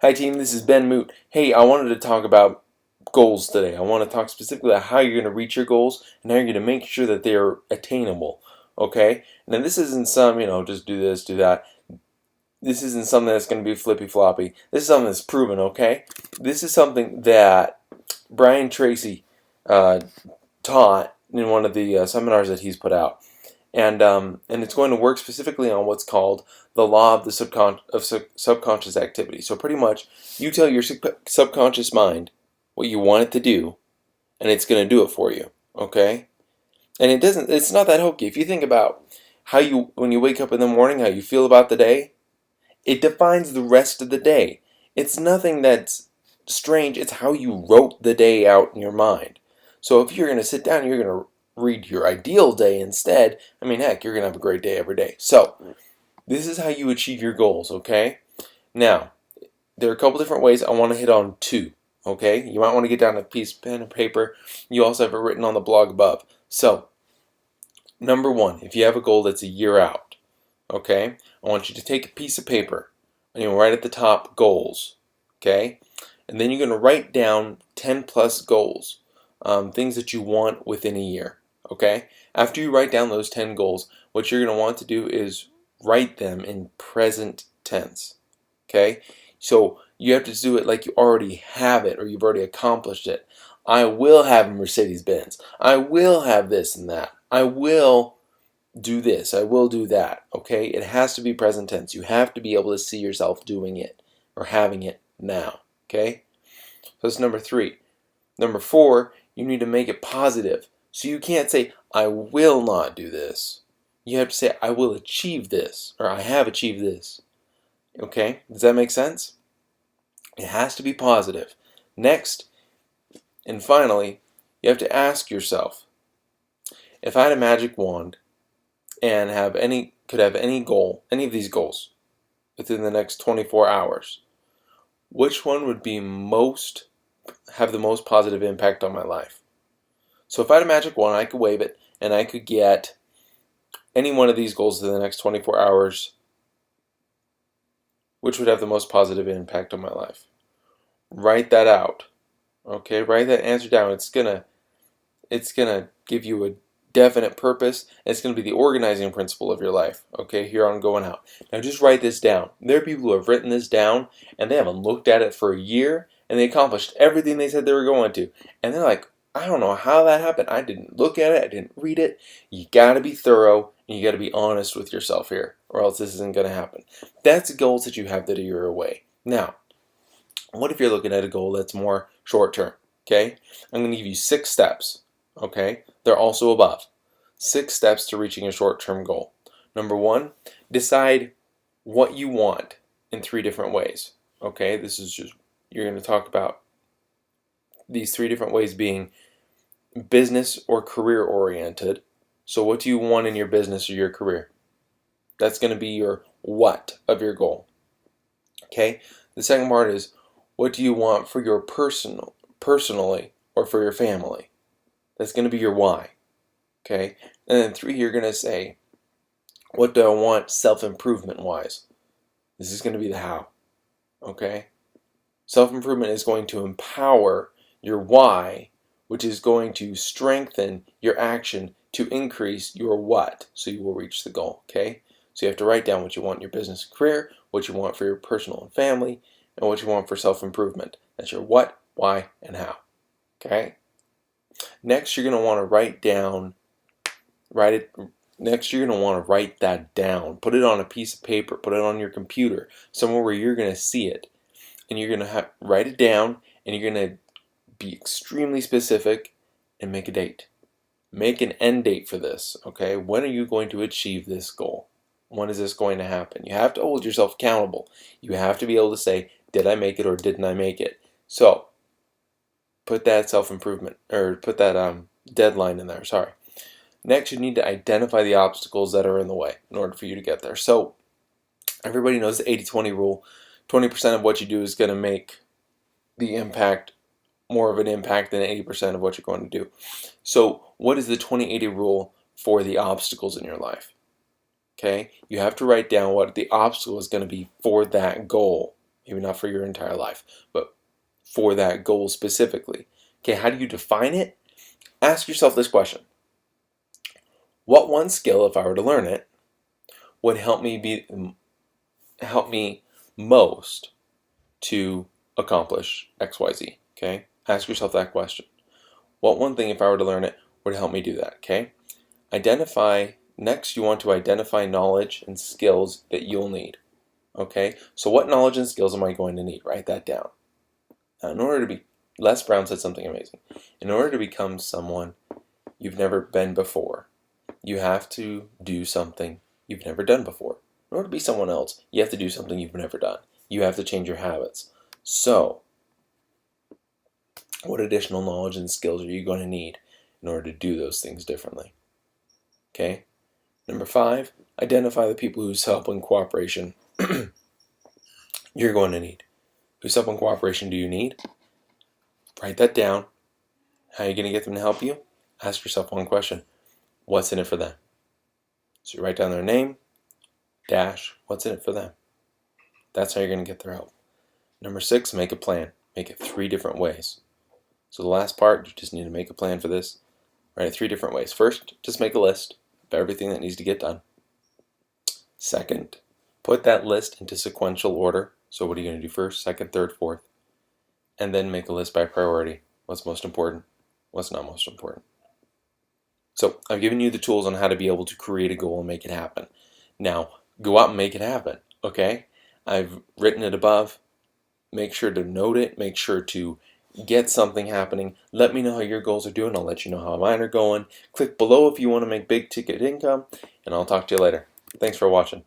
Hi team, this is Ben Moot. Hey, I wanted to talk about goals today. I want to talk specifically about how you're going to reach your goals and how you're going to make sure that they are attainable. Okay? Now this isn't some, just do this, do that. This isn't something that's going to be flippy floppy. This is something that's proven, okay? This is something that Brian Tracy uh, taught in one of the seminars that he's put out. And it's going to work specifically on what's called the law of the subconscious activity. So pretty much, you tell your subconscious mind what you want it to do, and it's going to do it for you. Okay? And it's not that hokey. If you think about when you wake up in the morning, how you feel about the day, it defines the rest of the day. It's nothing that's strange. It's how you wrote the day out in your mind. So if you're going to sit down and you're going to read your ideal day instead, I mean, heck, you're going to have a great day every day. So this is how you achieve your goals, okay? Now, there are a couple different ways. I want to hit on two, okay? You might want to get down a piece of pen and paper. You also have it written on the blog above. So, number one, if you have a goal that's a year out, okay, I want you to take a piece of paper and you'll write at the top goals, okay? And then you're going to write down 10 plus goals, things that you want within a year, okay? After you write down those 10 goals, what you're going to want to do is write them in present tense, okay? So you have to do it like you already have it or you've already accomplished it. I will have a Mercedes Benz. I will have this and that. I will do this. I will do that, okay? It has to be present tense. You have to be able to see yourself doing it or having it now, okay? So that's number three. Number four, you need to make it positive. So you can't say, I will not do this. You have to say, I will achieve this, or I have achieved this. Okay? Does that make sense? It has to be positive. Next, and finally, you have to ask yourself, if I had a magic wand and could have any goal, any of these goals within the next 24 hours, which one would have the most positive impact on my life? So if I had a magic wand, I could wave it and I could get any one of these goals in the next 24 hours, which would have the most positive impact on my life? Write that out. Okay, write that answer down. It's gonna give you a definite purpose. And it's gonna be the organizing principle of your life. Okay, here on going out. Now just write this down. There are people who have written this down and they haven't looked at it for a year and they accomplished everything they said they were going to. And they're like, I don't know how that happened. I didn't look at it. I didn't read it. You gotta be thorough and you gotta be honest with yourself here, or else this isn't gonna happen. That's the goals that you have that are your away. Now, what if you're looking at a goal that's more short term? Okay, I'm going to give you 6 steps. Okay, they're also above 6 steps to reaching a short term goal. Number 1, decide what you want in 3 different ways. Okay, you're going to talk about these 3 different ways being business or career oriented. So, what do you want in your business or your career? That's going to be your what of your goal. Okay, the second part is, what do you want for your personally, or for your family? That's going to be your why. Okay? And then 3, you're going to say, what do I want self-improvement wise? This is going to be the how. Okay? Self-improvement is going to empower your why, which is going to strengthen your action to increase your what, so you will reach the goal. Okay? So you have to write down what you want in your business and career, what you want for your personal and family, and what you want for self-improvement. That's your what, why, and how. Okay? Next, you're going to want to write that down. Put it on a piece of paper. Put it on your computer, somewhere where you're going to see it. And you're going to write it down, and you're going to be extremely specific and make a date. Make an end date for this, okay? When are you going to achieve this goal? When is this going to happen? You have to hold yourself accountable. You have to be able to say, did I make it or didn't I make it? So, put that deadline in there, sorry. Next, you need to identify the obstacles that are in the way in order for you to get there. So, everybody knows the 80-20 rule. 20% of what you do is going to make more of an impact than 80% of what you're going to do. So, what is the 20-80 rule for the obstacles in your life? Okay, you have to write down what the obstacle is going to be for that goal Maybe not for your entire life, but for that goal specifically. Okay, how do you define it? Ask yourself this question. What one skill, if I were to learn it, would help me most to accomplish XYZ? Okay? Ask yourself that question. What one thing, if I were to learn it, would help me do that? Okay? Next you want to identify knowledge and skills that you'll need. Okay? So what knowledge and skills am I going to need? Write that down. Now, Les Brown said something amazing. In order to become someone you've never been before, you have to do something you've never done before. In order to be someone else, you have to do something you've never done. You have to change your habits. So, what additional knowledge and skills are you going to need in order to do those things differently? Okay? Number 5, identify the people whose help and cooperation you're going to need. Whose help and cooperation do you need? Write that down. How are you going to get them to help you? Ask yourself one question. What's in it for them? So you write down their name, dash, what's in it for them? That's how you're going to get their help. Number 6, make a plan. Make it 3 different ways. So the last part, you just need to make a plan for this. Write it 3 different ways. First, just make a list of everything that needs to get done. Second, put that list into sequential order. So what are you going to do first, second, third, fourth? And then make a list by priority. What's most important? What's not most important? So I've given you the tools on how to be able to create a goal and make it happen. Now, go out and make it happen, okay? I've written it above. Make sure to note it. Make sure to get something happening. Let me know how your goals are doing. I'll let you know how mine are going. Click below if you want to make big ticket income, and I'll talk to you later. Thanks for watching.